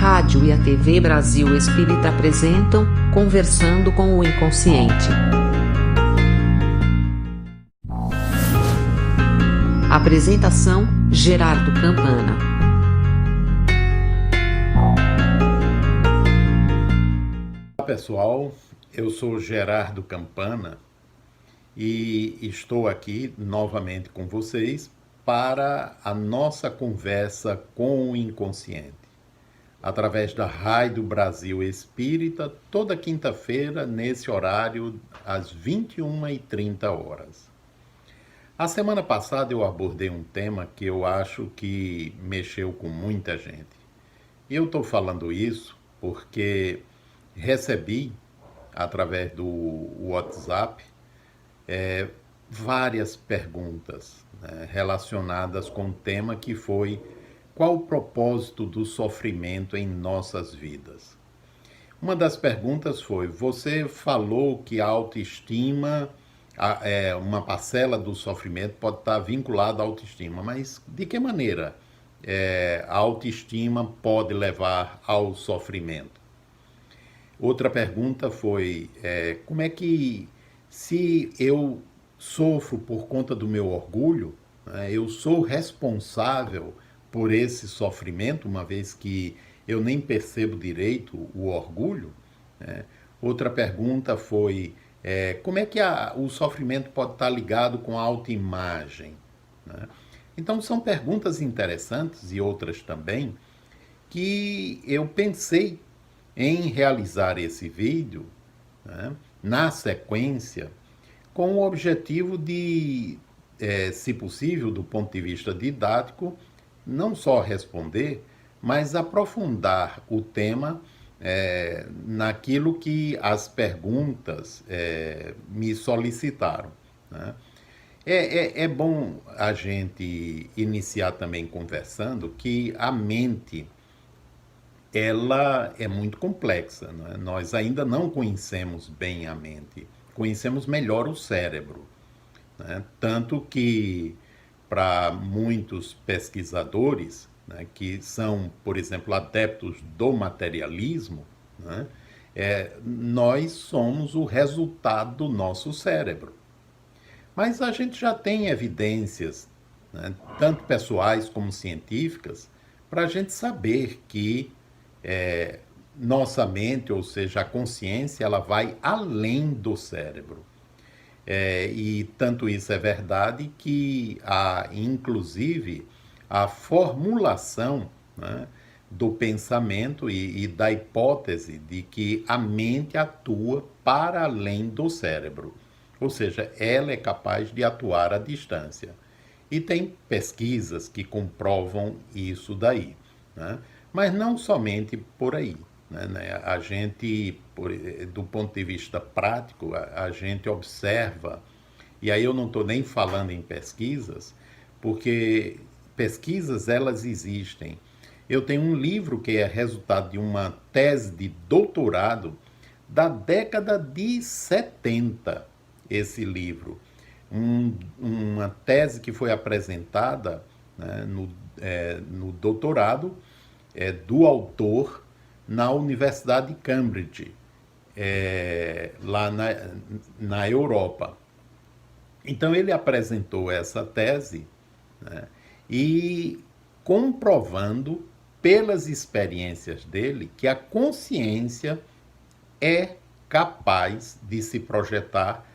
rádio e a TV Brasil Espírita apresentam Conversando com o Inconsciente. Apresentação: Gerardo Campana. Olá pessoal, eu sou Gerardo Campana e estou aqui novamente com vocês para a nossa conversa com o inconsciente, através da Rádio Brasil Espírita, toda quinta-feira, nesse horário, às 21h30. A semana passada eu abordei um tema que eu acho que mexeu com muita gente. E eu estou falando isso porque recebi, através do WhatsApp, várias perguntas, né, relacionadas com o tema que foi: qual o propósito do sofrimento em nossas vidas? Uma das perguntas foi: você falou que a autoestima, uma parcela do sofrimento pode estar vinculada à autoestima, mas de que maneira a autoestima pode levar ao sofrimento? Outra pergunta foi: como é que, se eu sofro por conta do meu orgulho, né, eu sou responsável por esse sofrimento, uma vez que eu nem percebo direito o orgulho, né? Outra pergunta foi: como é que o sofrimento pode estar ligado com a autoimagem, né? Então são perguntas interessantes, e outras também, que eu pensei em realizar esse vídeo, né, na sequência, com o objetivo de, se possível, do ponto de vista didático, não só responder, mas aprofundar o tema naquilo que as perguntas me solicitaram, né? É bom a gente iniciar também conversando que a mente, ela é muito complexa, né? Nós ainda não conhecemos bem a mente, conhecemos melhor o cérebro, né? Tanto que, para muitos pesquisadores, né, que são, por exemplo, adeptos do materialismo, né, nós somos o resultado do nosso cérebro. Mas a gente já tem evidências, né, tanto pessoais como científicas, para a gente saber que nossa mente, ou seja, a consciência, ela vai além do cérebro. E tanto isso é verdade que inclusive, a formulação, né, do pensamento e da hipótese de que a mente atua para além do cérebro. Ou seja, ela é capaz de atuar à distância. E tem pesquisas que comprovam isso daí, né? Mas não somente por aí, né? A gente, do ponto de vista prático, a gente observa, e aí eu não estou nem falando em pesquisas, porque pesquisas, elas existem. Eu tenho um livro que é resultado de uma tese de doutorado da década de 70, esse livro. Uma tese que foi apresentada, né, no doutorado do autor na Universidade de Cambridge, lá na Europa. Então ele apresentou essa tese, né, e comprovando pelas experiências dele que a consciência é capaz de se projetar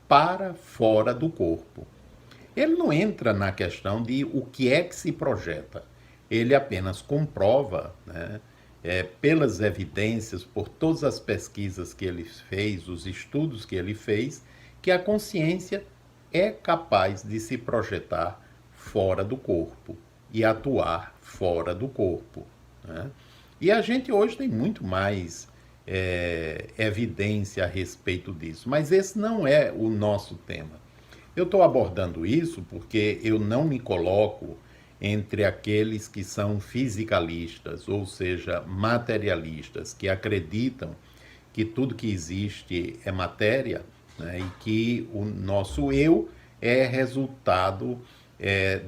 para fora do corpo. Ele não entra na questão de o que é que se projeta. Ele apenas comprova, né, pelas evidências, por todas as pesquisas que ele fez, os estudos que ele fez, que a consciência é capaz de se projetar fora do corpo e atuar fora do corpo, né? E a gente hoje tem muito mais evidência a respeito disso, mas esse não é o nosso tema. Eu estou abordando isso porque eu não me coloco entre aqueles que são fisicalistas, ou seja, materialistas, que acreditam que tudo que existe é matéria, né, e que o nosso eu é resultado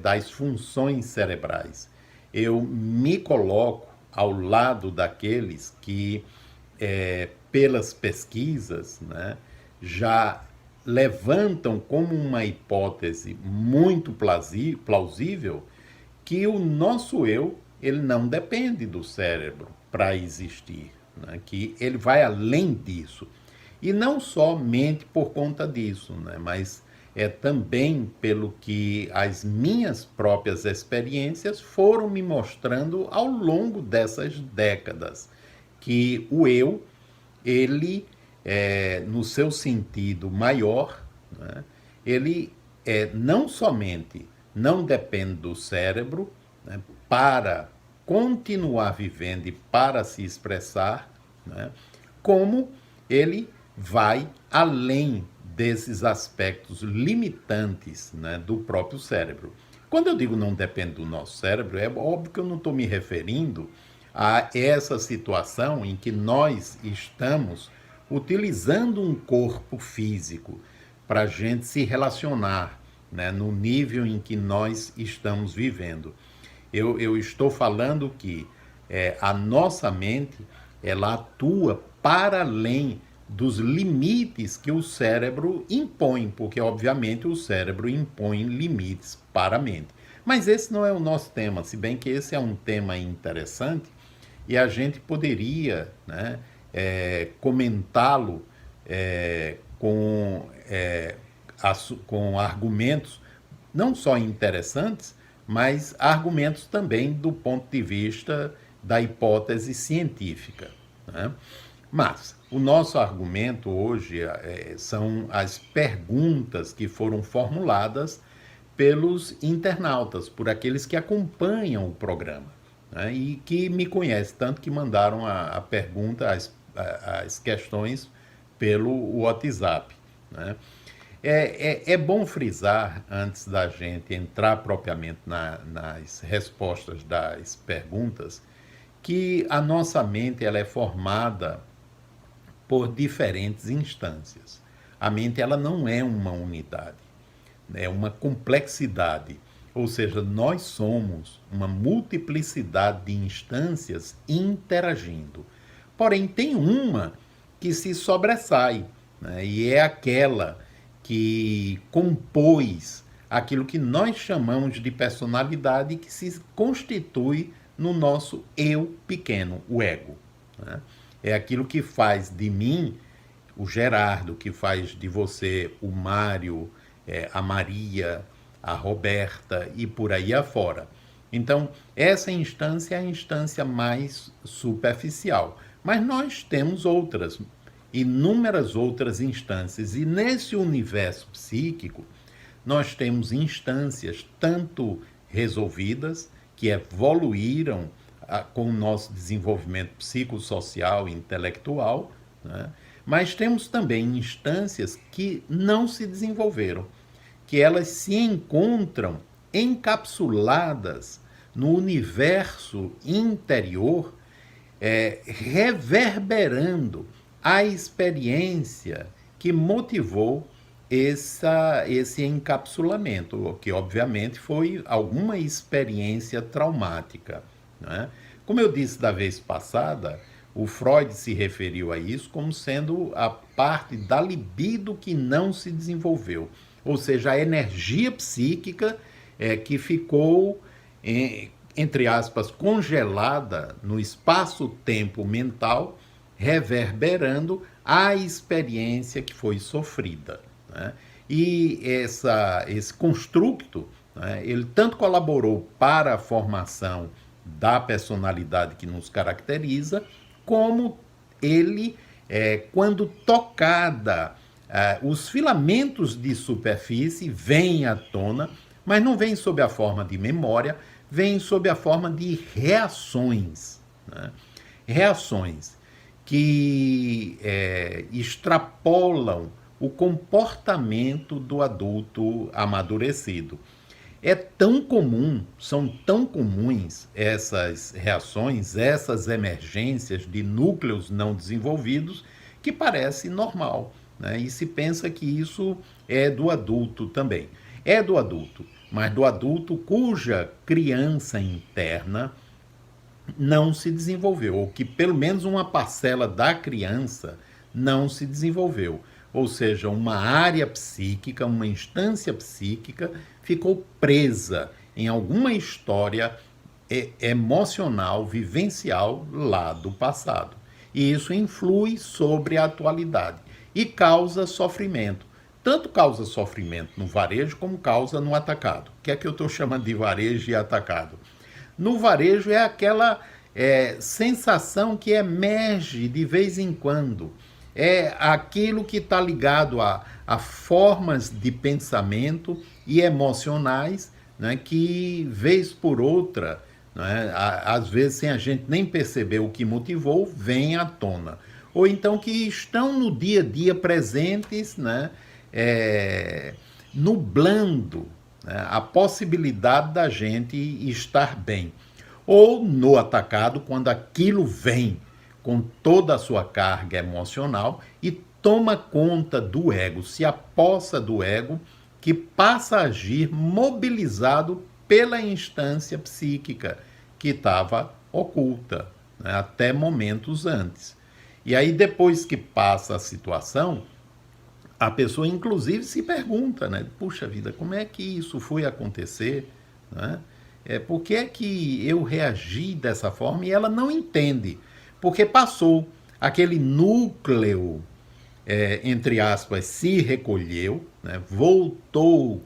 das funções cerebrais. Eu me coloco ao lado daqueles que, pelas pesquisas, né, já levantam como uma hipótese muito plausível que o nosso eu, ele não depende do cérebro para existir, né? Que ele vai além disso. E não somente por conta disso, né? Mas também pelo que as minhas próprias experiências foram me mostrando ao longo dessas décadas, que o eu, ele, no seu sentido maior, né, ele não somente não depende do cérebro, né, para continuar vivendo e para se expressar, né, como ele vai além desses aspectos limitantes, né, do próprio cérebro. Quando eu digo não depende do nosso cérebro, é óbvio que eu não estou me referindo a essa situação em que nós estamos utilizando um corpo físico para a gente se relacionar, né, no nível em que nós estamos vivendo. Eu estou falando que a nossa mente, ela atua para além dos limites que o cérebro impõe, porque obviamente o cérebro impõe limites para a mente. Mas esse não é o nosso tema, se bem que esse é um tema interessante e a gente poderia, né, comentá-lo com argumentos não só interessantes, mas argumentos também do ponto de vista da hipótese científica, né? Mas o nosso argumento hoje são as perguntas que foram formuladas pelos internautas, por aqueles que acompanham o programa, né, e que me conhecem, tanto que mandaram a pergunta, as questões pelo WhatsApp, né. É bom frisar, antes da gente entrar propriamente nas respostas das perguntas, que a nossa mente ela é formada por diferentes instâncias. A mente ela não é uma unidade, é uma complexidade. Ou seja, nós somos uma multiplicidade de instâncias interagindo. Porém, tem uma que se sobressai, né? E é aquela que compôs aquilo que nós chamamos de personalidade, que se constitui no nosso eu pequeno, o ego, né? É aquilo que faz de mim o Gerardo, que faz de você o Mário, a Maria, a Roberta e por aí afora. Então, essa instância é a instância mais superficial. Mas nós temos outras, inúmeras outras instâncias. E nesse universo psíquico, nós temos instâncias tanto resolvidas, que evoluíram com o nosso desenvolvimento psicossocial e intelectual, né? Mas temos também instâncias que não se desenvolveram, que elas se encontram encapsuladas no universo interior, reverberando a experiência que motivou esse encapsulamento, que obviamente foi alguma experiência traumática, né? Como eu disse da vez passada, o Freud se referiu a isso como sendo a parte da libido que não se desenvolveu, ou seja, a energia psíquica que ficou, entre aspas, congelada no espaço-tempo mental, reverberando a experiência que foi sofrida, né? E esse construto, né, ele tanto colaborou para a formação da personalidade que nos caracteriza, como ele, quando tocada, os filamentos de superfície vêm à tona, mas não vêm sob a forma de memória, vêm sob a forma de reações, né? Reações que extrapolam o comportamento do adulto amadurecido. É tão comum, são tão comuns essas reações, essas emergências de núcleos não desenvolvidos, que parece normal, né? E se pensa que isso é do adulto também. É do adulto, mas do adulto cuja criança interna não se desenvolveu, ou que pelo menos uma parcela da criança não se desenvolveu. Ou seja, uma área psíquica, uma instância psíquica ficou presa em alguma história emocional, vivencial lá do passado. E isso influi sobre a atualidade e causa sofrimento. Tanto causa sofrimento no varejo como causa no atacado. O que é que eu estou chamando de varejo e atacado? No varejo é aquela sensação que emerge de vez em quando. É aquilo que está ligado a formas de pensamento e emocionais, né, que, vez por outra, né, às vezes sem a gente nem perceber o que motivou, vem à tona. Ou então que estão no dia a dia presentes, né, nublando, né, a possibilidade da gente estar bem. Ou no atacado, quando aquilo vem com toda a sua carga emocional e toma conta do ego, se apossa do ego, que passa a agir mobilizado pela instância psíquica que estava oculta, né, até momentos antes. E aí, depois que passa a situação, a pessoa inclusive se pergunta, né? Puxa vida, como é que isso foi acontecer? Né? Por que é que eu reagi dessa forma? E ela não entende, porque passou aquele núcleo, entre aspas, se recolheu, né? Voltou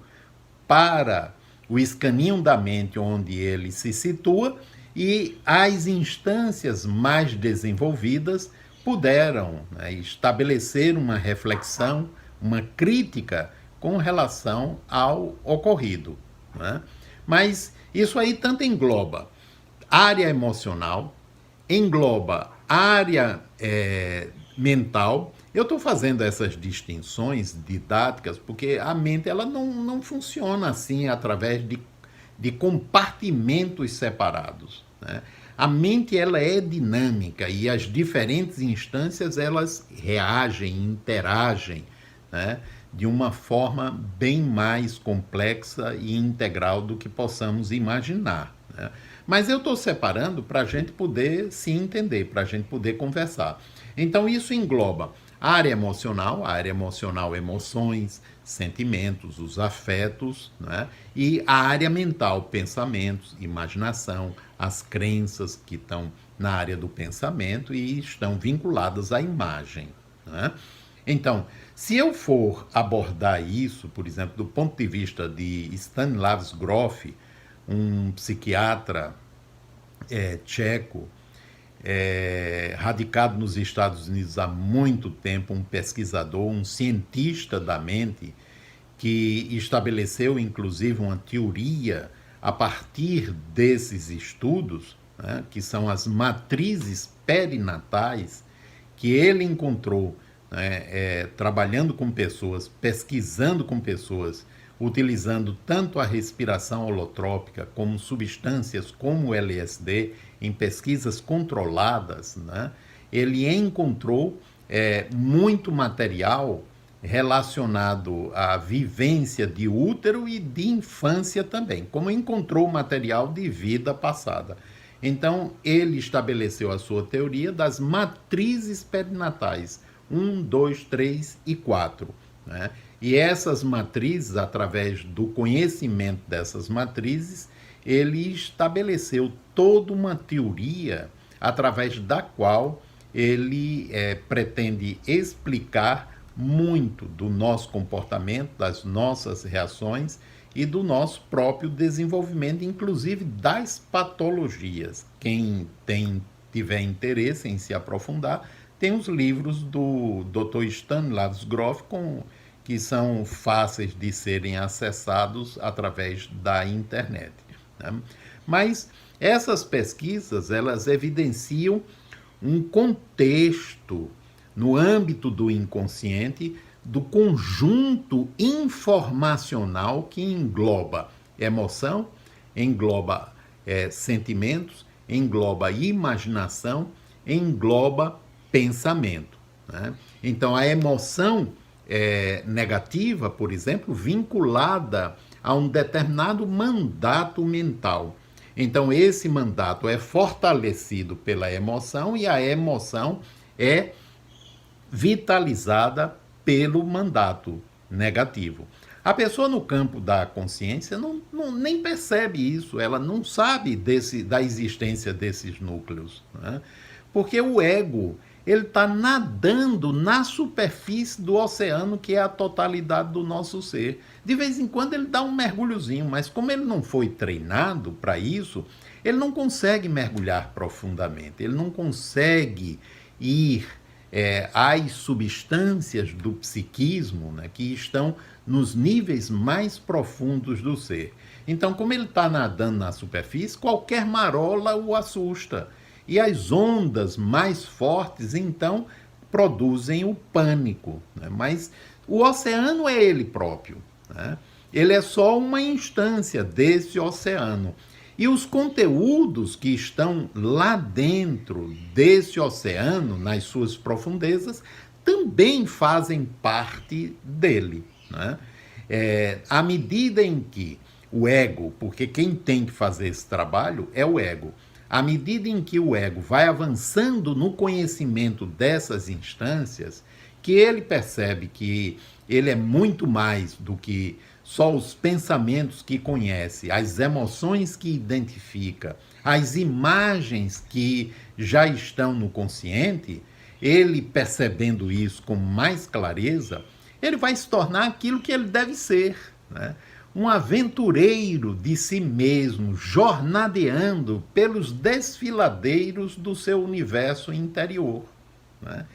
para o escaninho da mente onde ele se situa, e as instâncias mais desenvolvidas puderam, né, estabelecer uma reflexão, uma crítica com relação ao ocorrido. Né? Mas isso aí tanto engloba área emocional, engloba área mental. Eu estou fazendo essas distinções didáticas porque a mente ela não funciona assim através de compartimentos separados. Né? A mente ela é dinâmica e as diferentes instâncias elas reagem, interagem, né, de uma forma bem mais complexa e integral do que possamos imaginar. Né? Mas eu estou separando para a gente poder se entender, para a gente poder conversar. Então isso engloba a área emocional, emoções, sentimentos, os afetos, né? E a área mental, pensamentos, imaginação, as crenças que estão na área do pensamento e estão vinculadas à imagem. Né? Então, se eu for abordar isso, por exemplo, do ponto de vista de Stanislav Grof, um psiquiatra tcheco, radicado nos Estados Unidos há muito tempo, um pesquisador, um cientista da mente, que estabeleceu inclusive uma teoria a partir desses estudos, né, que são as matrizes perinatais, que ele encontrou, né, trabalhando com pessoas, pesquisando com pessoas, utilizando tanto a respiração holotrópica como substâncias como o LSD em pesquisas controladas, né, ele encontrou muito material relacionado à vivência de útero e de infância também, como encontrou material de vida passada. Então, ele estabeleceu a sua teoria das matrizes perinatais, 1, 2, 3 e 4. Né? E essas matrizes, através do conhecimento dessas matrizes, ele estabeleceu toda uma teoria através da qual ele pretende explicar muito do nosso comportamento, das nossas reações e do nosso próprio desenvolvimento, inclusive das patologias. Quem tiver interesse em se aprofundar, tem os livros do Dr. Stanislav Grof, que são fáceis de serem acessados através da internet. Né? Mas essas pesquisas, elas evidenciam um contexto no âmbito do inconsciente, do conjunto informacional que engloba emoção, engloba sentimentos, engloba imaginação, engloba pensamento. Né? Então, a emoção negativa, por exemplo, vinculada a um determinado mandato mental. Então, esse mandato é fortalecido pela emoção e a emoção é vitalizada pelo mandato negativo. A pessoa no campo da consciência nem percebe isso, ela não sabe da existência desses núcleos, né? Porque o ego ele está nadando na superfície do oceano, que é a totalidade do nosso ser. De vez em quando ele dá um mergulhozinho, mas como ele não foi treinado para isso, ele não consegue mergulhar profundamente, ele não consegue ir às substâncias do psiquismo, né, que estão nos níveis mais profundos do ser. Então, como ele está nadando na superfície, qualquer marola o assusta. E as ondas mais fortes, então, produzem o pânico, né? Mas o oceano é ele próprio, né? Ele é só uma instância desse oceano. E os conteúdos que estão lá dentro desse oceano, nas suas profundezas, também fazem parte dele, né? À medida em que o ego, porque quem tem que fazer esse trabalho é o ego, à medida em que o ego vai avançando no conhecimento dessas instâncias, que ele percebe que ele é muito mais do que só os pensamentos que conhece, as emoções que identifica, as imagens que já estão no consciente, ele percebendo isso com mais clareza, ele vai se tornar aquilo que ele deve ser, né? Um aventureiro de si mesmo, jornadeando pelos desfiladeiros do seu universo interior, né?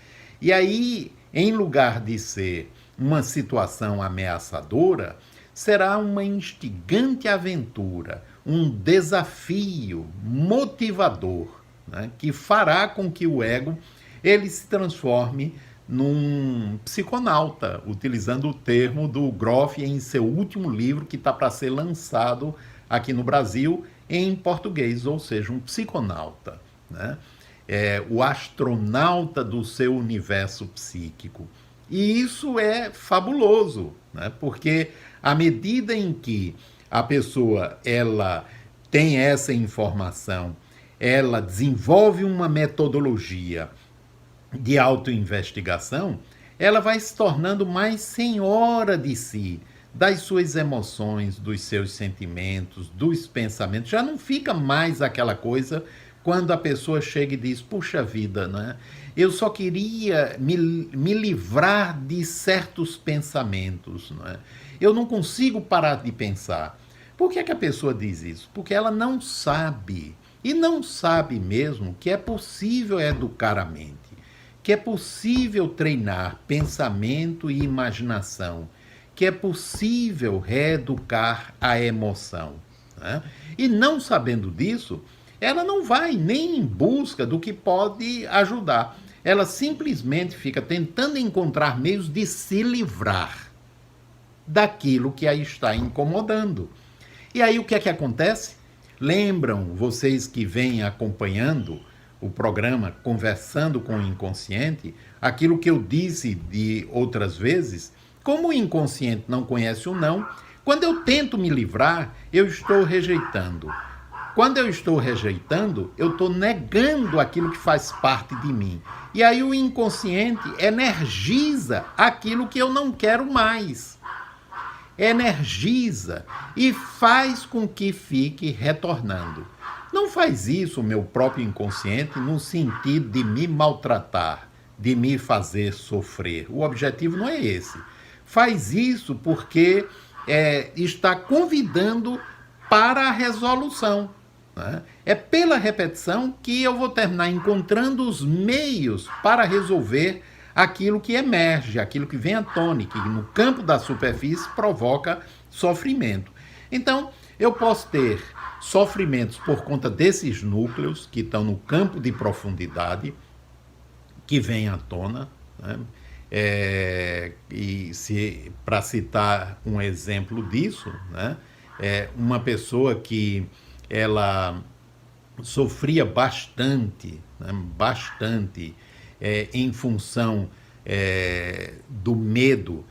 E aí, em lugar de ser uma situação ameaçadora, será uma instigante aventura, um desafio motivador, né, que fará com que o ego ele se transforme num psiconauta, utilizando o termo do Groff em seu último livro, que está para ser lançado aqui no Brasil em português, ou seja, um psiconauta, né? O astronauta do seu universo psíquico. E isso é fabuloso, né? Porque à medida em que a pessoa ela tem essa informação, ela desenvolve uma metodologia de autoinvestigação, ela vai se tornando mais senhora de si, das suas emoções, dos seus sentimentos, dos pensamentos. Já não fica mais aquela coisa quando a pessoa chega e diz, puxa vida, né? Eu só queria me livrar de certos pensamentos, não é? Eu não consigo parar de pensar. Por que é que a pessoa diz isso? Porque ela não sabe, e não sabe mesmo, que é possível educar a mente, que é possível treinar pensamento e imaginação, que é possível reeducar a emoção, né? E não sabendo disso, ela não vai nem em busca do que pode ajudar. Ela simplesmente fica tentando encontrar meios de se livrar daquilo que a está incomodando. E aí o que é que acontece? Lembram, vocês que vêm acompanhando o programa Conversando com o Inconsciente, aquilo que eu disse de outras vezes, como o inconsciente não conhece o não, quando eu tento me livrar, eu estou rejeitando. Quando eu estou rejeitando, eu estou negando aquilo que faz parte de mim. E aí o inconsciente energiza aquilo que eu não quero mais. Energiza e faz com que fique retornando. Não faz isso o meu próprio inconsciente no sentido de me maltratar, de me fazer sofrer. O objetivo não é esse. Faz isso porque está convidando para a resolução, né? É pela repetição que eu vou terminar encontrando os meios para resolver aquilo que emerge, aquilo que vem à tona, que no campo da superfície provoca sofrimento. Então, eu posso ter sofrimentos por conta desses núcleos que estão no campo de profundidade, que vêm à tona, né? Para citar um exemplo disso, né? Uma pessoa que ela sofria bastante, né? Bastante, em função do medo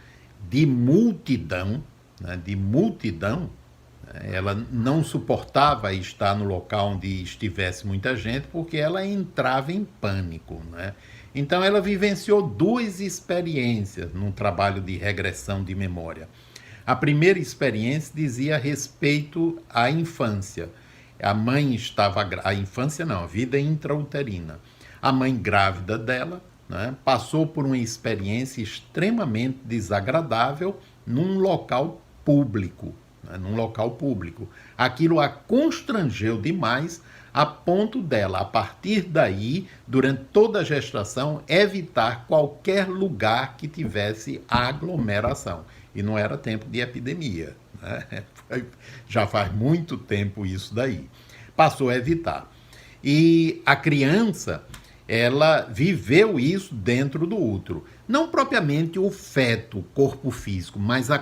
de multidão, né? De multidão, Ela não suportava estar no local onde estivesse muita gente, porque ela entrava em pânico, né? Então ela vivenciou duas experiências num trabalho de regressão de memória. A primeira experiência dizia respeito à infância. A mãe estava... A infância não, a vida intrauterina. A mãe grávida dela, né, passou por uma experiência extremamente desagradável num local público. Num local público. Aquilo a constrangeu demais a ponto dela, a partir daí, durante toda a gestação, evitar qualquer lugar que tivesse aglomeração. E não era tempo de epidemia, né? Já faz muito tempo isso daí. Passou a evitar. E a criança, ela viveu isso dentro do útero. Não propriamente o feto, o corpo físico, mas a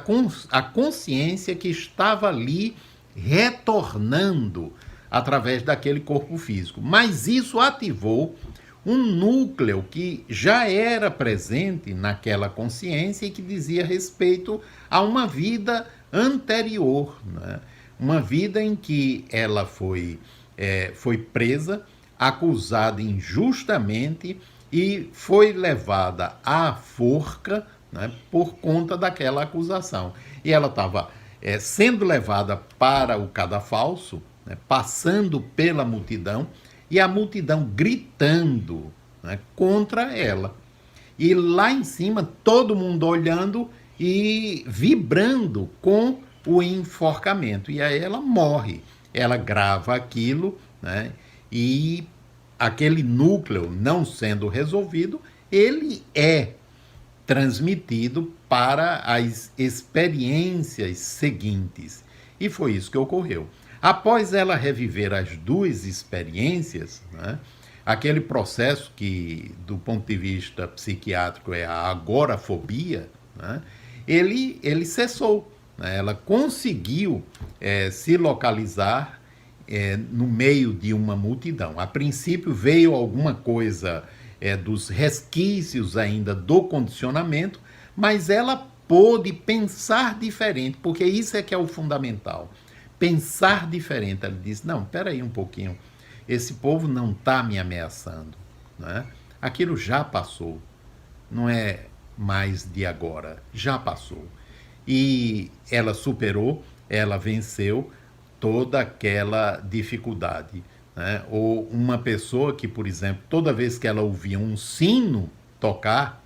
consciência que estava ali retornando através daquele corpo físico. Mas isso ativou um núcleo que já era presente naquela consciência e que dizia respeito a uma vida anterior, né? Uma vida em que ela foi presa, acusada injustamente e foi levada à forca, né, por conta daquela acusação. E ela estava sendo levada para o cadafalso, né, passando pela multidão, e a multidão gritando, né, contra ela. E lá em cima, todo mundo olhando e vibrando com o enforcamento. E aí ela morre. Ela grava aquilo, né, e aquele núcleo não sendo resolvido, ele é transmitido para as experiências seguintes. E foi isso que ocorreu. Após ela reviver as duas experiências, né, aquele processo que, do ponto de vista psiquiátrico, é a agorafobia, né, ele cessou. Né, ela conseguiu se localizar no meio de uma multidão. A princípio veio alguma coisa dos resquícios ainda do condicionamento, mas ela pôde pensar diferente, porque isso é que é o fundamental. Pensar diferente. Ela disse, não, espera aí um pouquinho, esse povo não está me ameaçando, né? Aquilo já passou, não é mais de agora, já passou. E ela superou, ela venceu toda aquela dificuldade, né? Ou uma pessoa que, por exemplo, toda vez que ela ouvia um sino tocar,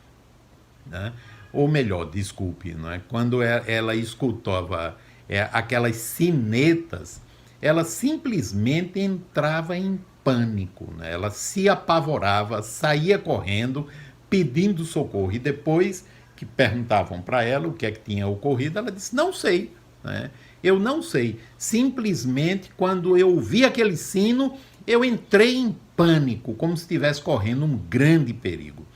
né? Ou melhor, desculpe, né? Quando ela escutava aquelas sinetas, ela simplesmente entrava em pânico, né? Ela se apavorava, saía correndo, pedindo socorro. E depois que perguntavam para ela o que é que tinha ocorrido, ela disse, não sei, né? Eu não sei. Simplesmente, quando eu ouvi aquele sino, eu entrei em pânico, como se estivesse correndo um grande perigo.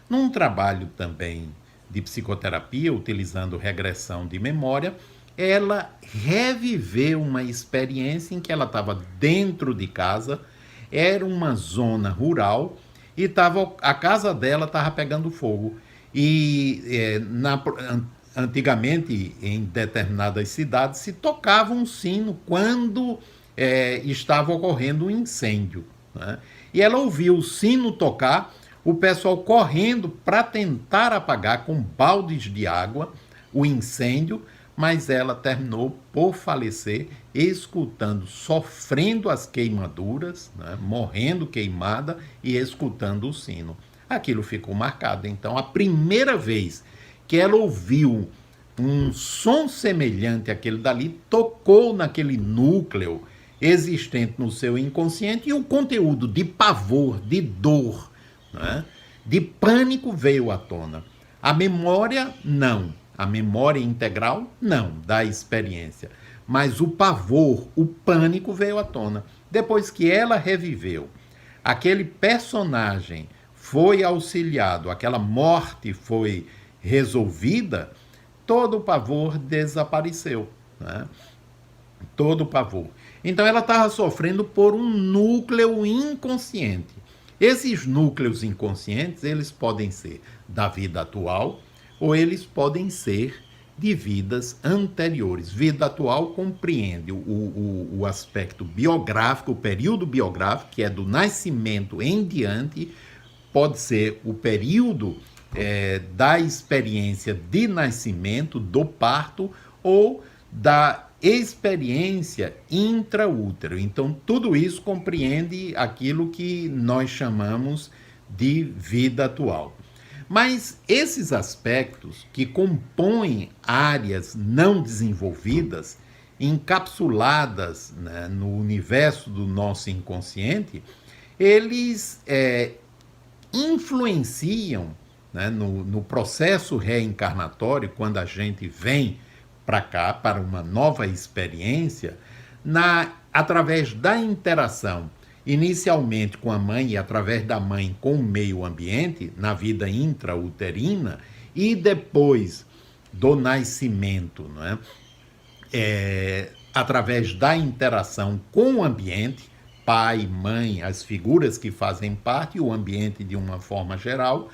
Num trabalho também de psicoterapia, utilizando regressão de memória, ela reviveu uma experiência em que ela estava dentro de casa, era uma zona rural, e a casa dela estava pegando fogo. E antigamente, em determinadas cidades, se tocava um sino quando estava ocorrendo um incêndio, né? E ela ouviu o sino tocar, o pessoal correndo para tentar apagar com baldes de água o incêndio, mas ela terminou por falecer, escutando, sofrendo as queimaduras, né? Morrendo queimada e escutando o sino. Aquilo ficou marcado. Então, a primeira vez que ela ouviu um som semelhante àquele dali, tocou naquele núcleo existente no seu inconsciente, e o conteúdo de pavor, de dor, né, de pânico veio à tona. A memória, não. A memória integral, não, da experiência. Mas o pavor, o pânico veio à tona. Depois que ela reviveu, aquele personagem foi auxiliado, aquela morte foi resolvida, todo o pavor desapareceu, né? Todo o pavor. Então ela estava sofrendo por um núcleo inconsciente. Esses núcleos inconscientes, eles podem ser da vida atual, ou eles podem ser de vidas anteriores. Vida atual compreende o aspecto biográfico, o período biográfico, que é do nascimento em diante, pode ser o período da experiência de nascimento, do parto, ou da experiência intraútero. Então, tudo isso compreende aquilo que nós chamamos de vida atual. Mas esses aspectos que compõem áreas não desenvolvidas, encapsuladas, né, no universo do nosso inconsciente, eles influenciam, né, no processo reencarnatório, quando a gente vem para cá, para uma nova experiência, através da interação inicialmente com a mãe e através da mãe com o meio ambiente, na vida intrauterina, e depois do nascimento, não é? Através da interação com o ambiente, pai, mãe, as figuras que fazem parte, e o ambiente de uma forma geral,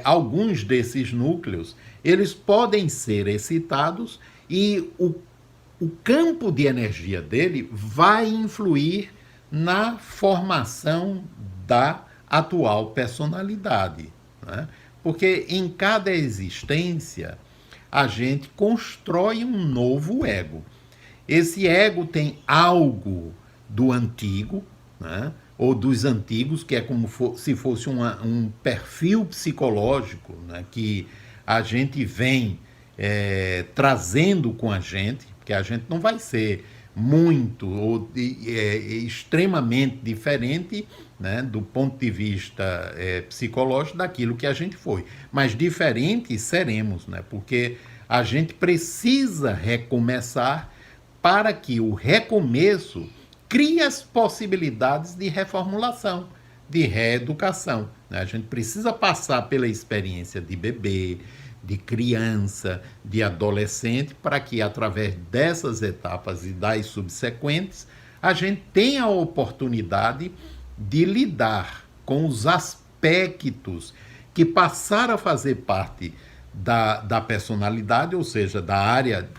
alguns desses núcleos, eles podem ser excitados e o campo de energia dele vai influir na formação da atual personalidade, né? Porque em cada existência a gente constrói um novo ego. Esse ego tem algo do antigo, né? Ou dos antigos, que é como se fosse um perfil psicológico, né? Que a gente vem trazendo com a gente, porque a gente não vai ser muito ou extremamente diferente, né, do ponto de vista psicológico daquilo que a gente foi. Mas diferentes seremos, né, porque a gente precisa recomeçar para que o recomeço crie as possibilidades de reformulação, de reeducação, né? A gente precisa passar pela experiência de bebê, de criança, de adolescente, para que através dessas etapas e das subsequentes, a gente tenha a oportunidade de lidar com os aspectos que passaram a fazer parte da personalidade, ou seja, da área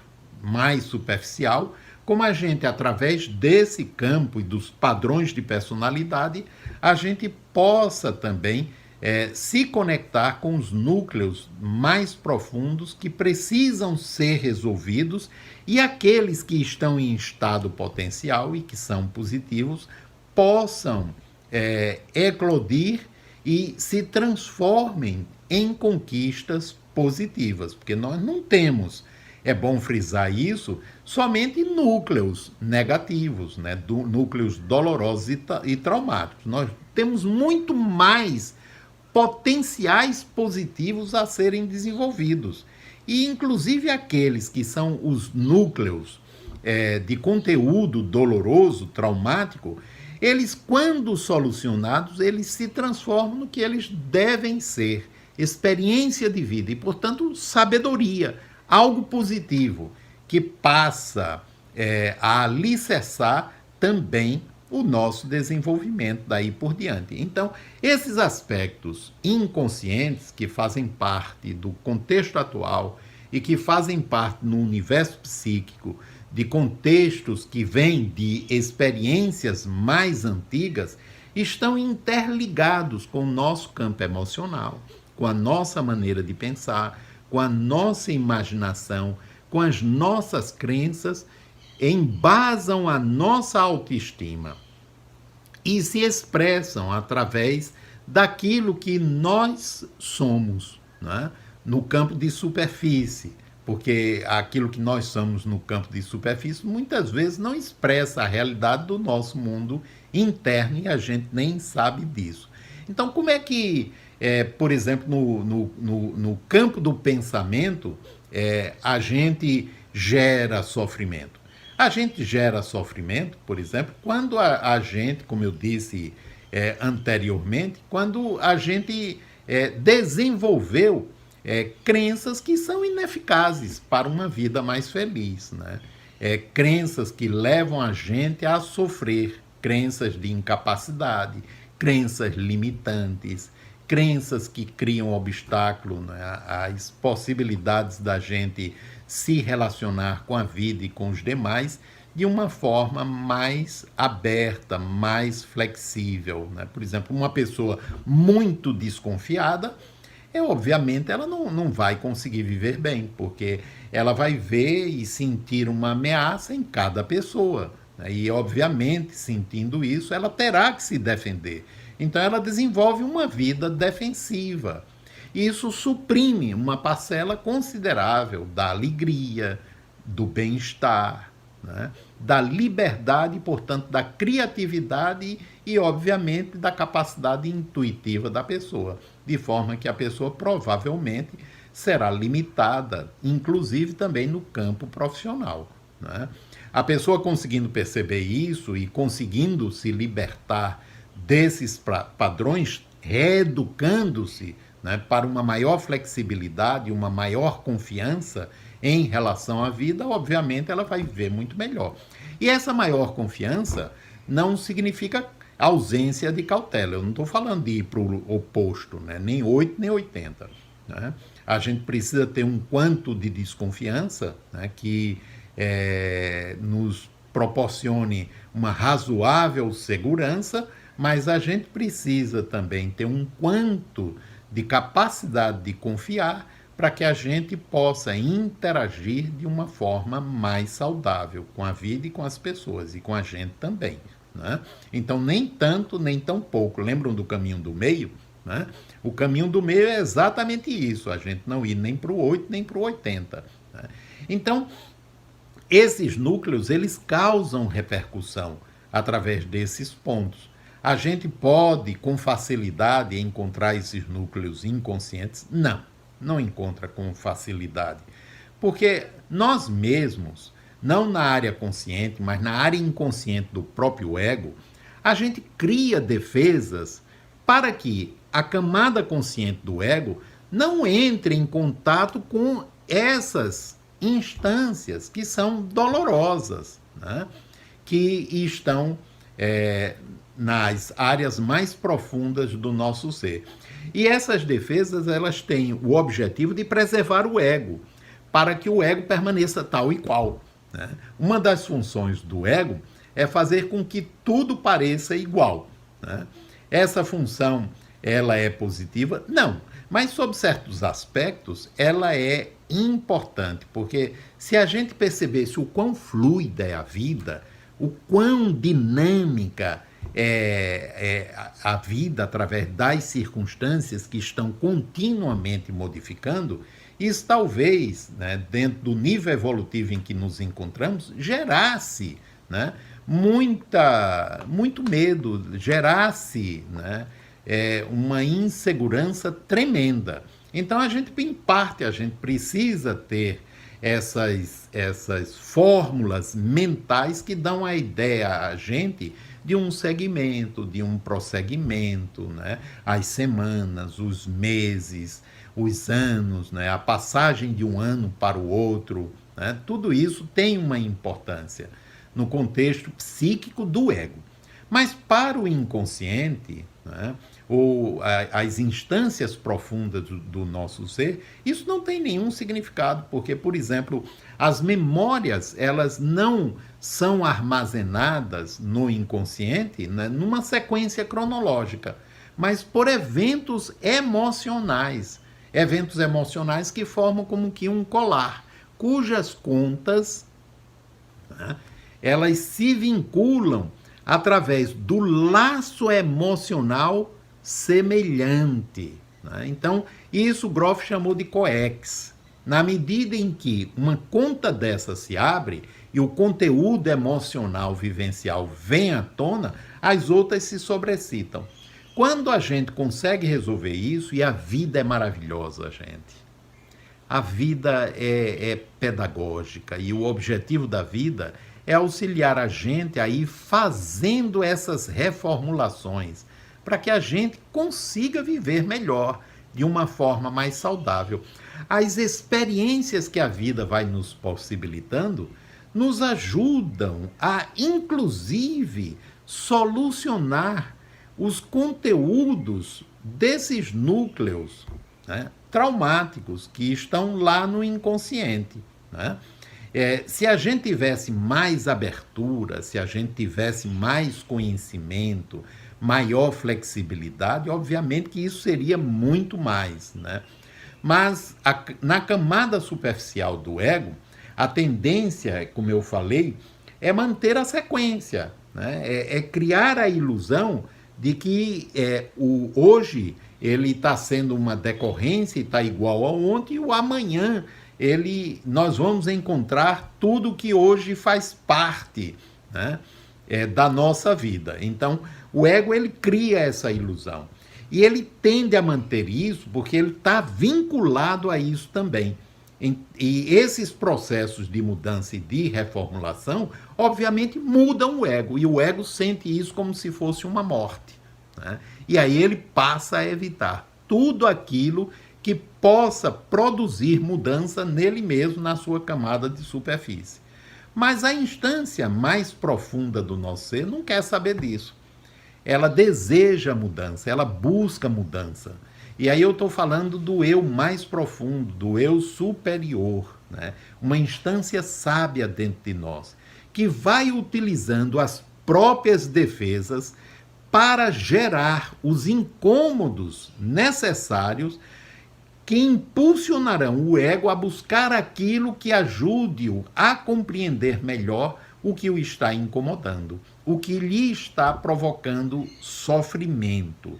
mais superficial, como a gente, através desse campo e dos padrões de personalidade, a gente possa também se conectar com os núcleos mais profundos que precisam ser resolvidos, e aqueles que estão em estado potencial e que são positivos possam eclodir e se transformem em conquistas positivas, porque nós não temos, é bom frisar isso, somente núcleos negativos, né? Núcleos dolorosos e traumáticos. Nós temos muito mais potenciais positivos a serem desenvolvidos. E, inclusive, aqueles que são os núcleos de conteúdo doloroso, traumático, eles, quando solucionados, eles se transformam no que eles devem ser: experiência de vida e, portanto, sabedoria, algo positivo, que passa a alicerçar também o nosso desenvolvimento daí por diante. Então, esses aspectos inconscientes que fazem parte do contexto atual e que fazem parte no universo psíquico de contextos que vêm de experiências mais antigas, estão interligados com o nosso campo emocional, com a nossa maneira de pensar, com a nossa imaginação, com as nossas crenças, embasam a nossa autoestima e se expressam através daquilo que nós somos, né? No campo de superfície, porque aquilo que nós somos no campo de superfície muitas vezes não expressa a realidade do nosso mundo interno e a gente nem sabe disso. Então, como é que, por exemplo, no campo do pensamento, a gente gera sofrimento? A gente gera sofrimento, por exemplo, quando a gente, como eu disse anteriormente, quando a gente desenvolveu crenças que são ineficazes para uma vida mais feliz, né? Crenças que levam a gente a sofrer, crenças de incapacidade, crenças limitantes, crenças que criam obstáculo, né, às possibilidades da gente se relacionar com a vida e com os demais de uma forma mais aberta, mais flexível, né? Por exemplo, uma pessoa muito desconfiada, obviamente ela não vai conseguir viver bem, porque ela vai ver e sentir uma ameaça em cada pessoa, né? E, obviamente, sentindo isso, ela terá que se defender. Então, ela desenvolve uma vida defensiva. Isso suprime uma parcela considerável da alegria, do bem-estar, né? Da liberdade, portanto, da criatividade e, obviamente, da capacidade intuitiva da pessoa, de forma que a pessoa provavelmente será limitada, inclusive também no campo profissional, né? A pessoa conseguindo perceber isso e conseguindo se libertar desses padrões, reeducando-se, né, para uma maior flexibilidade, uma maior confiança em relação à vida, obviamente ela vai viver muito melhor. E essa maior confiança não significa ausência de cautela. Eu não estou falando de ir para o oposto, né? Nem 8, nem 80. Né? A gente precisa ter um quanto de desconfiança, né, que nos proporcione uma razoável segurança, mas a gente precisa também ter um quanto de capacidade de confiar para que a gente possa interagir de uma forma mais saudável com a vida e com as pessoas, e com a gente também, né? Então, nem tanto, nem tão pouco. Lembram do caminho do meio? Né? O caminho do meio é exatamente isso, a gente não ir nem para o 8, nem para o 80. Né? Então, esses núcleos, eles causam repercussão através desses pontos. A gente pode, com facilidade, encontrar esses núcleos inconscientes? Não encontra com facilidade. Porque nós mesmos, não na área consciente, mas na área inconsciente do próprio ego, a gente cria defesas para que a camada consciente do ego não entre em contato com essas instâncias que são dolorosas, né? Que estão nas áreas mais profundas do nosso ser. E essas defesas, elas têm o objetivo de preservar o ego, para que o ego permaneça tal e qual, né? Uma das funções do ego é fazer com que tudo pareça igual, né? Essa função, ela é positiva? Não, mas sob certos aspectos, ela é importante, porque se a gente percebesse o quão fluida é a vida, o quão dinâmica é a vida através das circunstâncias que estão continuamente modificando, isso talvez, né, dentro do nível evolutivo em que nos encontramos, gerasse, né, muito medo, gerasse, né, uma insegurança tremenda. Então, em parte, a gente precisa ter essas fórmulas mentais que dão a ideia a gente de um segmento, de um prosseguimento, né? As semanas, os meses, os anos, né? A passagem de um ano para o outro, né? Tudo isso tem uma importância no contexto psíquico do ego. Mas para o inconsciente, né, ou as instâncias profundas do nosso ser, isso não tem nenhum significado, porque, por exemplo, as memórias, elas não são armazenadas no inconsciente, né, numa sequência cronológica, mas por eventos emocionais que formam como que um colar, cujas contas, né, elas se vinculam através do laço emocional semelhante, né? Então, isso Groff chamou de coex. Na medida em que uma conta dessa se abre e o conteúdo emocional vivencial vem à tona, as outras se sobrecitam. Quando a gente consegue resolver isso, e a vida é maravilhosa, gente. A vida é pedagógica e o objetivo da vida é auxiliar a gente a ir fazendo essas reformulações para que a gente consiga viver melhor, de uma forma mais saudável. As experiências que a vida vai nos possibilitando nos ajudam a, inclusive, solucionar os conteúdos desses núcleos, né, traumáticos que estão lá no inconsciente. né? Se a gente tivesse mais abertura, se a gente tivesse mais conhecimento, maior flexibilidade, obviamente que isso seria muito mais, né? Mas na camada superficial do ego, a tendência, como eu falei, é manter a sequência, né? É criar a ilusão de que hoje ele está sendo uma decorrência e está igual ao ontem, e o amanhã nós vamos encontrar tudo que hoje faz parte, né, da nossa vida. Então, o ego ele cria essa ilusão. E ele tende a manter isso porque ele está vinculado a isso também. E esses processos de mudança e de reformulação, obviamente, mudam o ego. E o ego sente isso como se fosse uma morte, né? E aí ele passa a evitar tudo aquilo que possa produzir mudança nele mesmo, na sua camada de superfície. Mas a instância mais profunda do nosso ser não quer saber disso. Ela deseja mudança, ela busca mudança. E aí eu estou falando do eu mais profundo, do eu superior, né? Uma instância sábia dentro de nós, que vai utilizando as próprias defesas para gerar os incômodos necessários que impulsionarão o ego a buscar aquilo que ajude-o a compreender melhor o que o está incomodando, o que lhe está provocando sofrimento.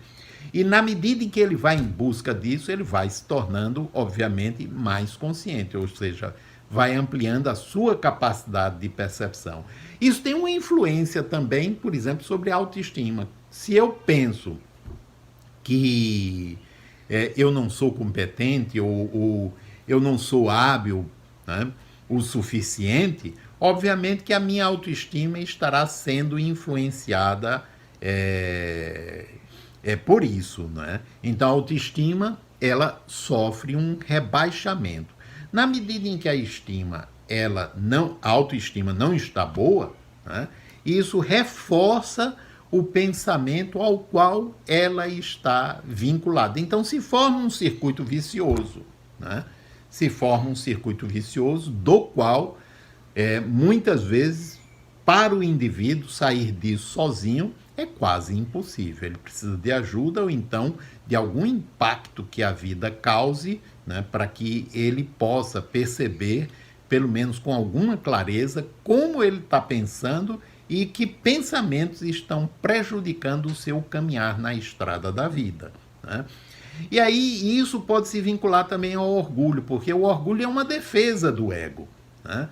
E na medida em que ele vai em busca disso, ele vai se tornando, obviamente, mais consciente, ou seja, vai ampliando a sua capacidade de percepção. Isso tem uma influência também, por exemplo, sobre a autoestima. Se eu penso que eu não sou competente ou eu não sou hábil, né, o suficiente, obviamente que a minha autoestima estará sendo influenciada por isso, né? Então a autoestima ela sofre um rebaixamento. Na medida em que a autoestima não está boa, né, isso reforça o pensamento ao qual ela está vinculada. Então se forma um circuito vicioso, né? Se forma um circuito vicioso do qual muitas vezes para o indivíduo sair disso sozinho é quase impossível. Ele precisa de ajuda ou então de algum impacto que a vida cause, né, para que ele possa perceber, pelo menos com alguma clareza, como ele está pensando e que pensamentos estão prejudicando o seu caminhar na estrada da vida, né? E aí isso pode se vincular também ao orgulho, porque o orgulho é uma defesa do ego, né?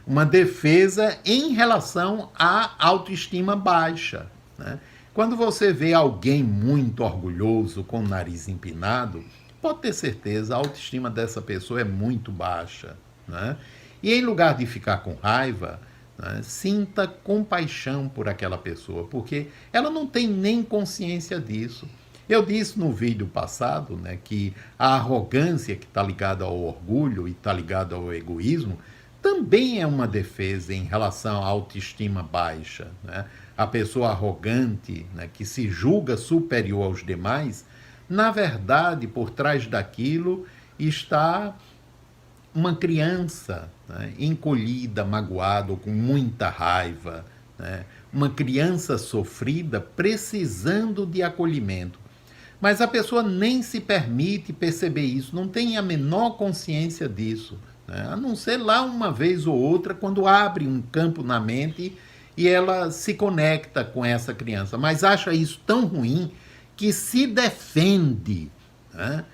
Uma defesa em relação à autoestima baixa, né? Quando você vê alguém muito orgulhoso, com o nariz empinado, pode ter certeza, a autoestima dessa pessoa é muito baixa, né? E em lugar de ficar com raiva, né, sinta compaixão por aquela pessoa, porque ela não tem nem consciência disso. Eu disse no vídeo passado, né, que a arrogância que está ligada ao orgulho e está ligada ao egoísmo também é uma defesa em relação à autoestima baixa, né? A pessoa arrogante, né, que se julga superior aos demais, na verdade, por trás daquilo está uma criança, né, encolhida, magoada ou com muita raiva, né? Uma criança sofrida precisando de acolhimento. Mas a pessoa nem se permite perceber isso, não tem a menor consciência disso, né? A não ser lá uma vez ou outra, quando abre um campo na mente e ela se conecta com essa criança, mas acha isso tão ruim que se defende, né,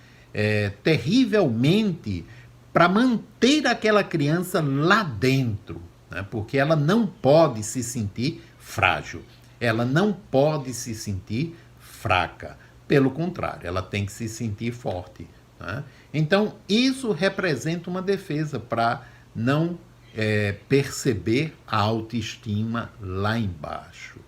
terrivelmente para manter aquela criança lá dentro, né, porque ela não pode se sentir frágil, ela não pode se sentir fraca. Pelo contrário, ela tem que se sentir forte, né? Então, isso representa uma defesa para não perceber a autoestima lá embaixo.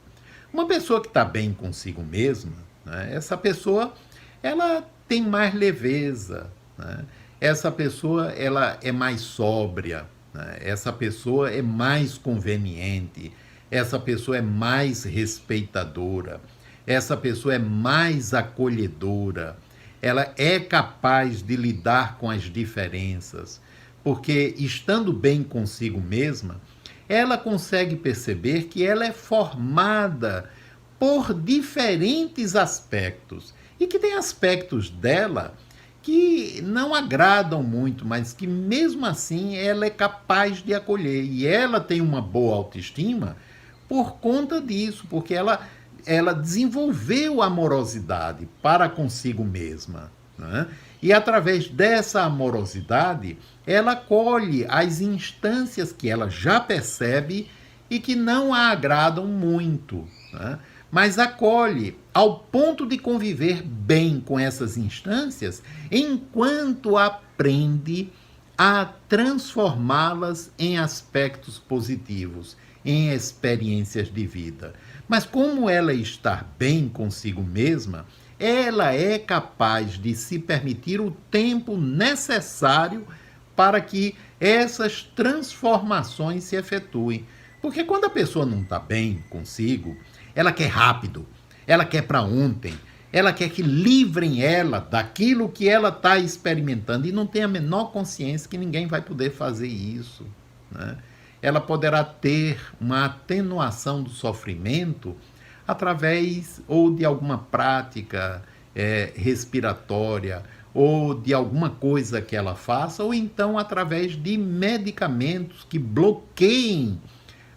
Uma pessoa que está bem consigo mesma, né, essa pessoa ela tem mais leveza, né? Essa pessoa ela é mais sóbria, né? Essa pessoa é mais conveniente, essa pessoa é mais respeitadora, essa pessoa é mais acolhedora, ela é capaz de lidar com as diferenças, porque estando bem consigo mesma, ela consegue perceber que ela é formada por diferentes aspectos e que tem aspectos dela que não agradam muito, mas que mesmo assim ela é capaz de acolher. E ela tem uma boa autoestima por conta disso, porque ela desenvolveu amorosidade para consigo mesma, né? E através dessa amorosidade, ela acolhe as instâncias que ela já percebe e que não a agradam muito, né? Mas acolhe ao ponto de conviver bem com essas instâncias enquanto aprende a transformá-las em aspectos positivos, em experiências de vida. Mas como ela está bem consigo mesma, ela é capaz de se permitir o tempo necessário para que essas transformações se efetuem. Porque quando a pessoa não está bem consigo, ela quer rápido, ela quer para ontem, ela quer que livrem ela daquilo que ela está experimentando e não tem a menor consciência que ninguém vai poder fazer isso, né? Ela poderá ter uma atenuação do sofrimento através ou de alguma prática respiratória ou de alguma coisa que ela faça, ou então através de medicamentos que bloqueiem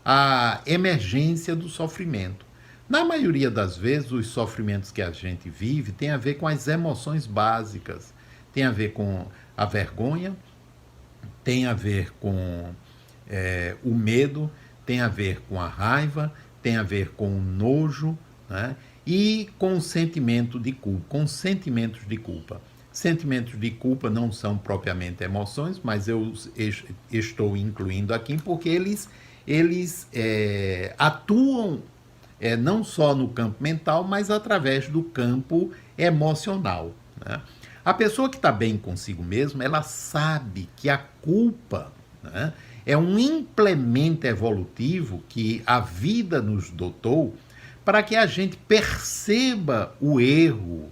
a emergência do sofrimento. Na maioria das vezes, os sofrimentos que a gente vive têm a ver com as emoções básicas, tem a ver com a vergonha, tem a ver com o medo, tem a ver com a raiva, tem a ver com o nojo, né? E com o sentimento de culpa, com sentimentos de culpa. Sentimentos de culpa não são propriamente emoções, mas eu estou incluindo aqui porque eles atuam não só no campo mental, mas através do campo emocional, né? A pessoa que está bem consigo mesma, ela sabe que a culpa, né, é um implemento evolutivo que a vida nos dotou para que a gente perceba o erro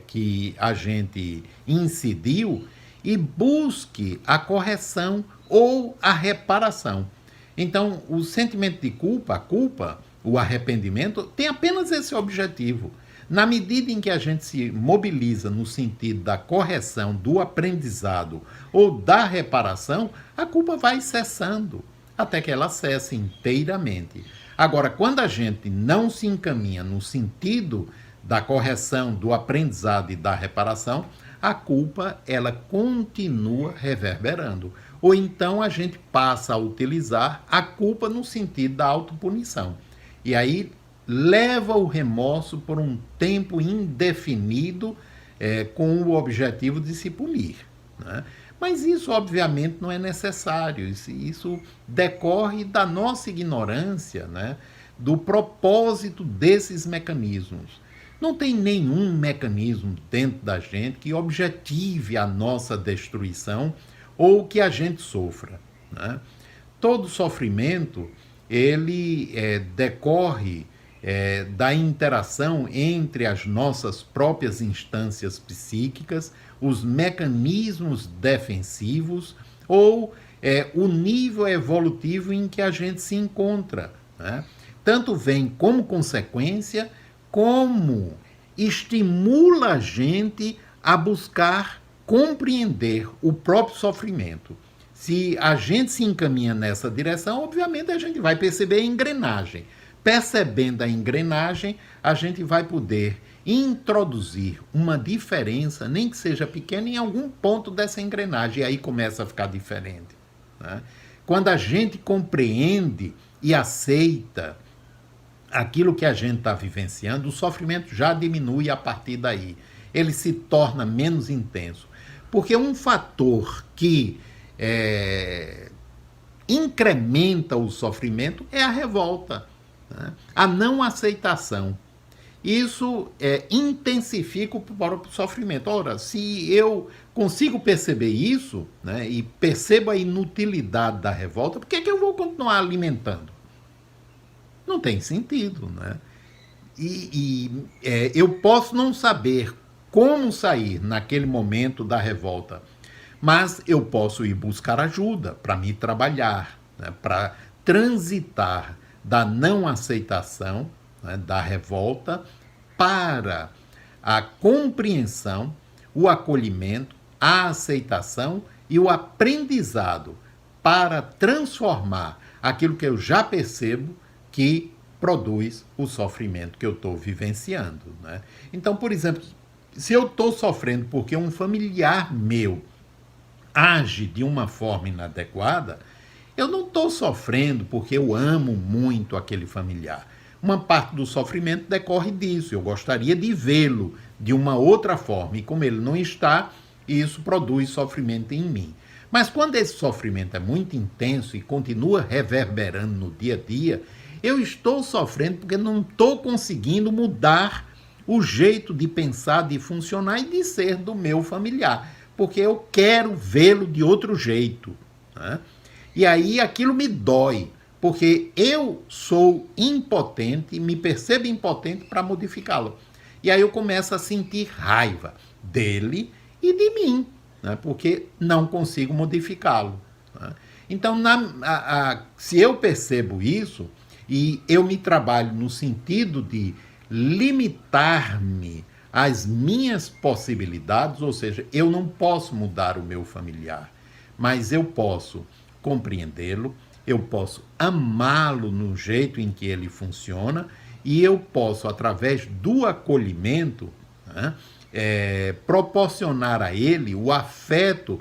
que a gente incidiu e busque a correção ou a reparação. Então, o sentimento de culpa, a culpa, o arrependimento, tem apenas esse objetivo. Na medida em que a gente se mobiliza no sentido da correção, do aprendizado ou da reparação, a culpa vai cessando, até que ela cesse inteiramente. Agora, quando a gente não se encaminha no sentido da correção, do aprendizado e da reparação, a culpa ela continua reverberando. Ou então a gente passa a utilizar a culpa no sentido da autopunição. E aí leva o remorso por um tempo indefinido com o objetivo de se punir, né? Mas isso, obviamente, não é necessário. Isso decorre da nossa ignorância, né, do propósito desses mecanismos. Não tem nenhum mecanismo dentro da gente que objetive a nossa destruição ou que a gente sofra, né? Todo sofrimento, ele decorre da interação entre as nossas próprias instâncias psíquicas, os mecanismos defensivos ou o nível evolutivo em que a gente se encontra, né? Tanto vem como consequência, como estimula a gente a buscar compreender o próprio sofrimento. Se a gente se encaminha nessa direção, obviamente a gente vai perceber a engrenagem. Percebendo a engrenagem, a gente vai poder introduzir uma diferença, nem que seja pequena, em algum ponto dessa engrenagem, e aí começa a ficar diferente, né? Quando a gente compreende e aceita aquilo que a gente está vivenciando, o sofrimento já diminui a partir daí. Ele se torna menos intenso. Porque um fator que incrementa o sofrimento é a revolta, né? A não aceitação. Isso intensifica o próprio sofrimento. Ora, se eu consigo perceber isso, né, e percebo a inutilidade da revolta, por que é que eu vou continuar alimentando? Não tem sentido, né? Eu posso não saber como sair naquele momento da revolta, Mas eu posso ir buscar ajuda para me trabalhar, né, para transitar da não aceitação, né, da revolta, para a compreensão, o acolhimento, a aceitação e o aprendizado para transformar aquilo que eu já percebo que produz o sofrimento que eu estou vivenciando, né? Então, por exemplo, se eu estou sofrendo porque um familiar meu age de uma forma inadequada, eu não estou sofrendo porque eu amo muito aquele familiar. Uma parte do sofrimento decorre disso. Eu gostaria de vê-lo de uma outra forma. E como ele não está, isso produz sofrimento em mim. Mas quando esse sofrimento é muito intenso e continua reverberando no dia a dia, eu estou sofrendo porque não estou conseguindo mudar o jeito de pensar, de funcionar e de ser do meu familiar. Porque eu quero vê-lo de outro jeito, né? E aí aquilo me dói, porque eu sou impotente, me percebo impotente para modificá-lo. E aí eu começo a sentir raiva dele e de mim, né? Porque não consigo modificá-lo, né? Então, se eu percebo isso e eu me trabalho no sentido de limitar-me às minhas possibilidades, ou seja, eu não posso mudar o meu familiar, mas eu posso compreendê-lo, eu posso amá-lo no jeito em que ele funciona e eu posso, através do acolhimento, né, proporcionar a ele o afeto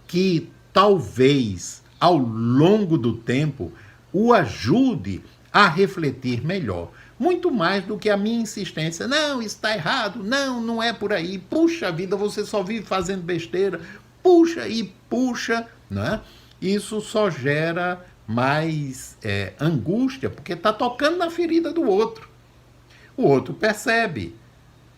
que talvez ao longo do tempo o ajude a refletir melhor. Muito mais do que a minha insistência. Não, isso está errado. Não, não é por aí. Puxa vida, você só vive fazendo besteira. Puxa e puxa, né? Isso só gera mais angústia, porque está tocando na ferida do outro. O outro percebe,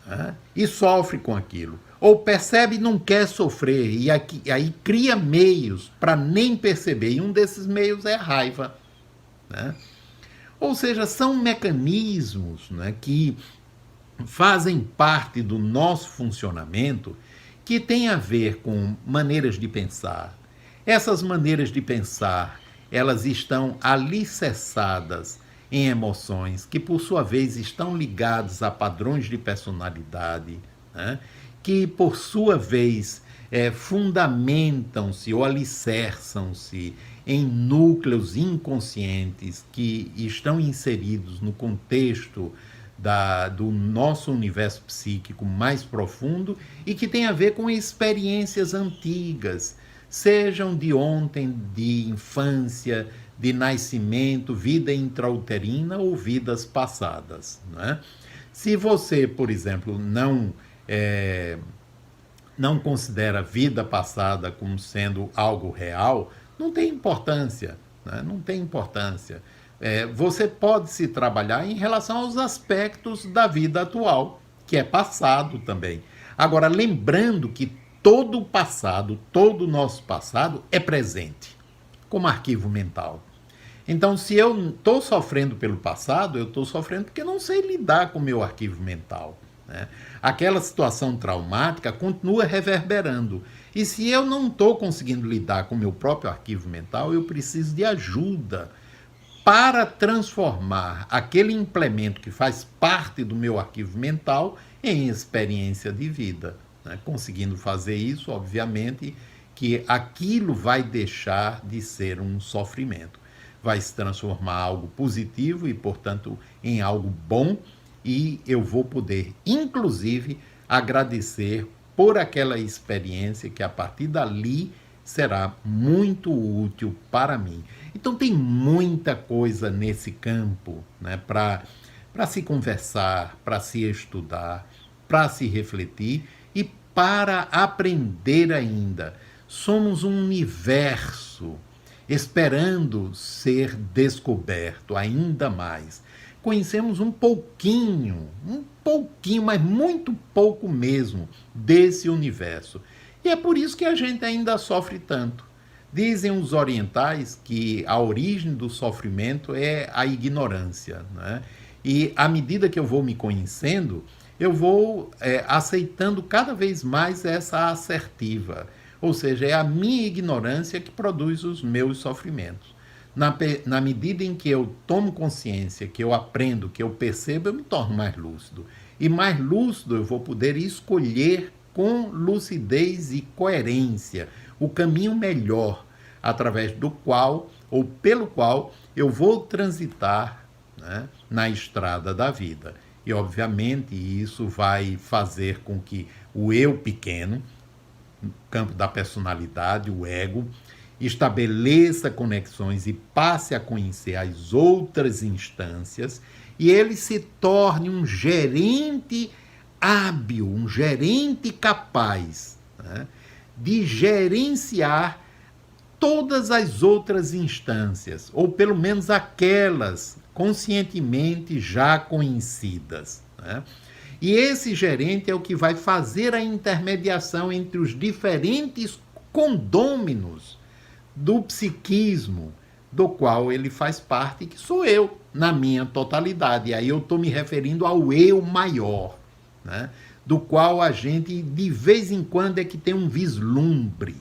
né, e sofre com aquilo. Ou percebe e não quer sofrer, e aí cria meios para nem perceber. E um desses meios é a raiva, né? Ou seja, são mecanismos, né, que fazem parte do nosso funcionamento que tem a ver com maneiras de pensar. Essas maneiras de pensar, elas estão alicerçadas em emoções que, por sua vez, estão ligadas a padrões de personalidade, né, que, por sua vez, fundamentam-se ou alicerçam-se em núcleos inconscientes que estão inseridos no contexto do nosso universo psíquico mais profundo e que tem a ver com experiências antigas, sejam de ontem, de infância, de nascimento, vida intrauterina ou vidas passadas, né? Se você, por exemplo, não considera a vida passada como sendo algo real, não tem importância, né? Não tem importância. Você pode se trabalhar em relação aos aspectos da vida atual, que é passado também. Agora, lembrando que todo o passado, todo o nosso passado é presente, como arquivo mental. Então, se eu estou sofrendo pelo passado, eu estou sofrendo porque não sei lidar com o meu arquivo mental, né? Aquela situação traumática continua reverberando. E se eu não estou conseguindo lidar com o meu próprio arquivo mental, eu preciso de ajuda para transformar aquele implemento que faz parte do meu arquivo mental em experiência de vida, né? Conseguindo fazer isso, obviamente, que aquilo vai deixar de ser um sofrimento. Vai se transformar em algo positivo e, portanto, em algo bom, e eu vou poder, inclusive, agradecer por aquela experiência que, a partir dali, será muito útil para mim. Então, tem muita coisa nesse campo, né, para se conversar, para se estudar, para se refletir e para aprender ainda. Somos um universo esperando ser descoberto ainda mais. Conhecemos um pouquinho, mas muito pouco mesmo, desse universo. E é por isso que a gente ainda sofre tanto. Dizem os orientais que a origem do sofrimento é a ignorância, né? E à medida que eu vou me conhecendo, eu vou aceitando cada vez mais essa assertiva. Ou seja, é a minha ignorância que produz os meus sofrimentos. Na medida em que eu tomo consciência, que eu aprendo, que eu percebo, eu me torno mais lúcido. E mais lúcido eu vou poder escolher com lucidez e coerência o caminho melhor, através do qual ou pelo qual eu vou transitar, né, na estrada da vida. E, obviamente, isso vai fazer com que o eu pequeno, no campo da personalidade, o ego, estabeleça conexões e passe a conhecer as outras instâncias e ele se torne um gerente hábil, um gerente capaz, né, de gerenciar todas as outras instâncias, ou pelo menos aquelas conscientemente já conhecidas, né? E esse gerente é o que vai fazer a intermediação entre os diferentes condôminos do psiquismo, do qual ele faz parte, que sou eu, na minha totalidade. E aí eu estou me referindo ao eu maior, né? Do qual a gente, de vez em quando, é que tem um vislumbre,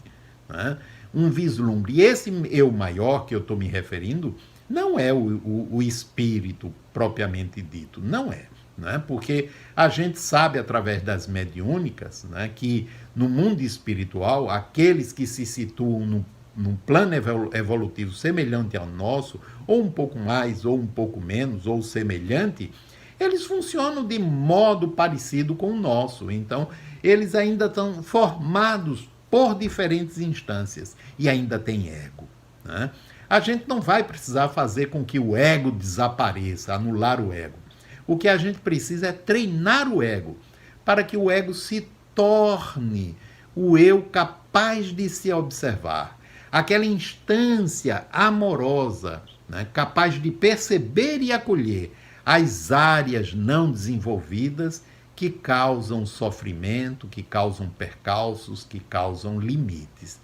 né? Um vislumbre. E esse eu maior que eu estou me referindo não é o espírito propriamente dito, não é. Né? Porque a gente sabe, através das mediúnicas, né, que no mundo espiritual, aqueles que se situam num plano evolutivo semelhante ao nosso, ou um pouco mais, ou um pouco menos, ou semelhante, eles funcionam de modo parecido com o nosso. Então, eles ainda estão formados por diferentes instâncias e ainda tem ego, né? A gente não vai precisar fazer com que o ego desapareça, anular o ego. O que a gente precisa é treinar o ego, para que o ego se torne o eu capaz de se observar. Aquela instância amorosa, né, capaz de perceber e acolher as áreas não desenvolvidas que causam sofrimento, que causam percalços, que causam limites.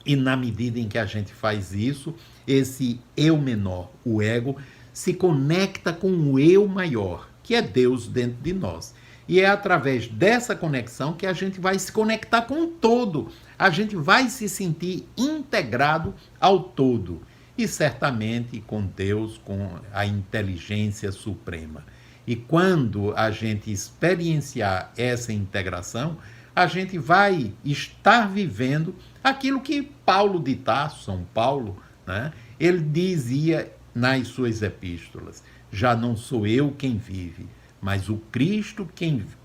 E na medida em que a gente faz isso, esse eu menor, o ego, se conecta com o eu maior, que é Deus dentro de nós. E é através dessa conexão que a gente vai se conectar com o todo. A gente vai se sentir integrado ao todo. E certamente com Deus, com a inteligência suprema. E quando a gente experienciar essa integração, a gente vai estar vivendo aquilo que Paulo de Tarso, São Paulo, né, ele dizia nas suas epístolas: já não sou eu quem vive, mas o Cristo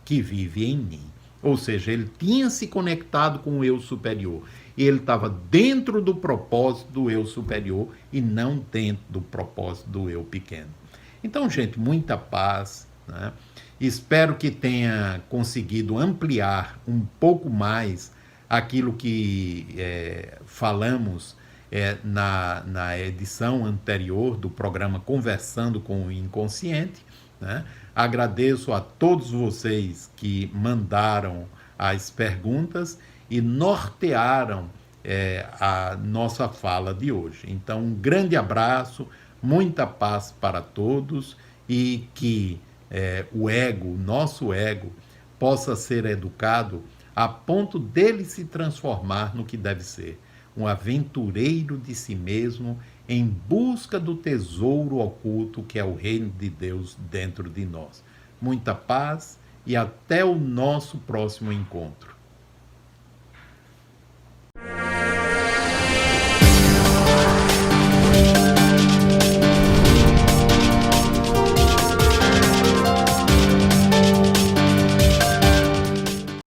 que vive em mim. Ou seja, ele tinha se conectado com o eu superior. Ele estava dentro do propósito do eu superior e não dentro do propósito do eu pequeno. Então, gente, muita paz, né? Espero que tenha conseguido ampliar um pouco mais aquilo que falamos na edição anterior do programa Conversando com o Inconsciente, né? Agradeço a todos vocês que mandaram as perguntas e nortearam a nossa fala de hoje. Então, um grande abraço, muita paz para todos e que o ego, nosso ego, possa ser educado a ponto dele se transformar no que deve ser, um aventureiro de si mesmo em busca do tesouro oculto que é o reino de Deus dentro de nós. Muita paz e até o nosso próximo encontro.